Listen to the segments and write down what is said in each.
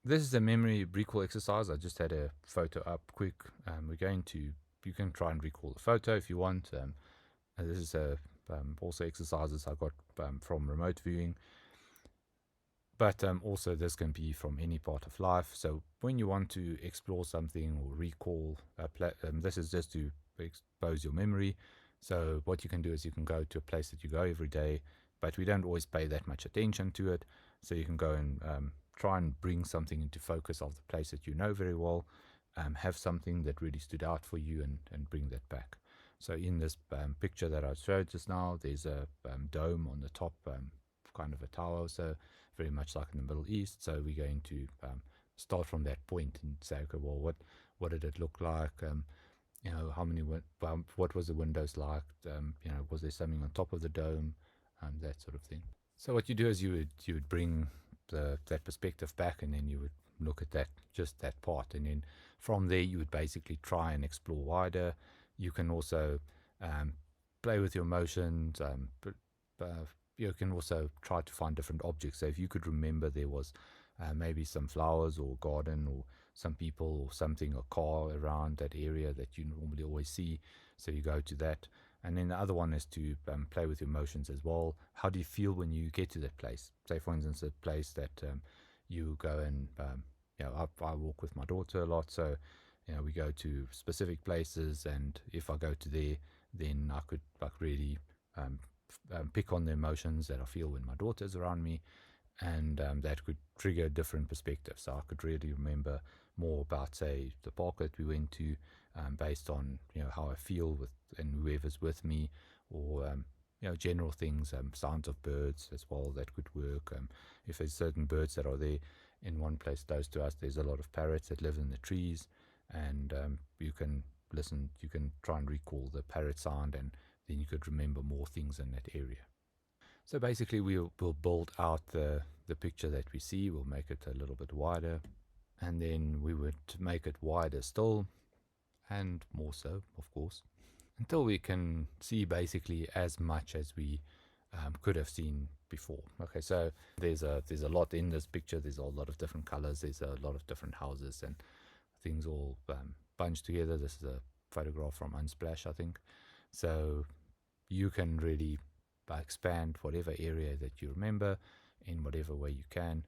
This is a memory recall exercise. I just had a photo up quick. You can try and recall the photo if you want. And this is also exercises I got from remote viewing. But also this can be from any part of life. So when you want to explore something or recall, this is just to expose your memory. So what you can do is you can go to a place that you go every day, but we don't always pay that much attention to it. So you can go and try and bring something into focus of the place that you know very well, have something that really stood out for you and bring that back. So in this picture that I showed just now, there's a dome on the top, kind of a tower, so very much like in the Middle East. So we're going to start from that point and say, okay, well, what did it look like? How many what was the windows like? Was there something on top of the dome? That sort of thing. So what you do is you would bring that perspective back, and then you would look at that part, and then from there you would basically try and explore wider. You can also um, play with your emotions, but you can also try to find different objects. So if you could remember there was maybe some flowers or garden or some people or something, a car around that area that you normally always see, so you go to that. And then the other one is to play with your emotions as well. How do you feel when you get to that place? Say, for instance, a place that you go and, I walk with my daughter a lot. So, we go to specific places. And if I go to there, then I could like really pick on the emotions that I feel when my daughter's around me. And that could trigger different perspectives. So I could really remember more about, say, the park that we went to, based on how I feel with and whoever's with me, or general things, sounds of birds as well that could work. If there's certain birds that are there in one place close to us, there's a lot of parrots that live in the trees, and you can listen. You can try and recall the parrot sound, and then you could remember more things in that area. So basically, we'll build out the picture that we see. We'll make it a little bit wider, and then we would make it wider still, and more so, of course, until we can see basically as much as we could have seen before. Okay, so there's a lot in this picture. There's a lot of different colors. There's a lot of different houses and things all bunched together. This is a photograph from Unsplash, I think. So you can really expand whatever area that you remember in whatever way you can.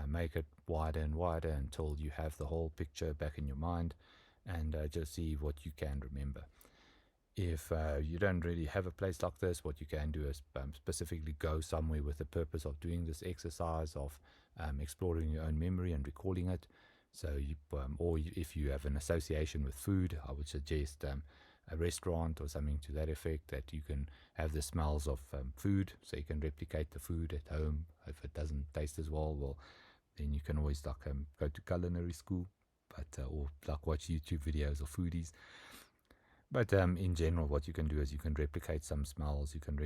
Make it wider and wider until you have the whole picture back in your mind, and just see what you can remember. If you don't really have a place like this, what you can do is specifically go somewhere with the purpose of doing this exercise of exploring your own memory and recalling it. So, if you have an association with food, I would suggest a restaurant or something to that effect, that you can have the smells of food, so you can replicate the food at home. If it doesn't taste as well, then you can always like go to culinary school, but or like watch YouTube videos of foodies. But in general, what you can do is you can replicate some smells, you can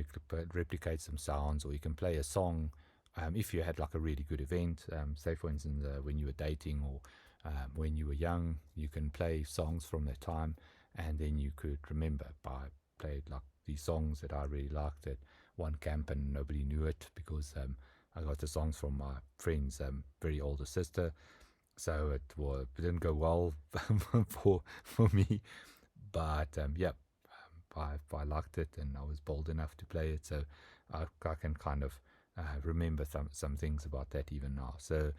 replicate some sounds, or you can play a song. If you had like a really good event, say for instance when you were dating, or when you were young, you can play songs from that time, and then you could remember by played like these songs that I really liked at one camp, and nobody knew it because I got the songs from my friend's very older sister. So it didn't go well for me, but yeah, I liked it, and I was bold enough to play it, so I can kind of remember some things about that even now. So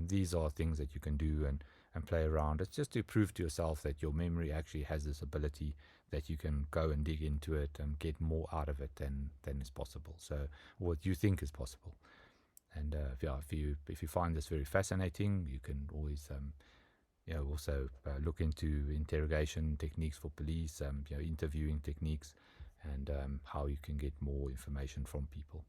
these are things that you can do and play around. It's just to prove to yourself that your memory actually has this ability, that you can go and dig into it and get more out of it than is possible. So what you think is possible. And yeah, if you find this very fascinating, you can always also look into interrogation techniques for police, interviewing techniques, and how you can get more information from people.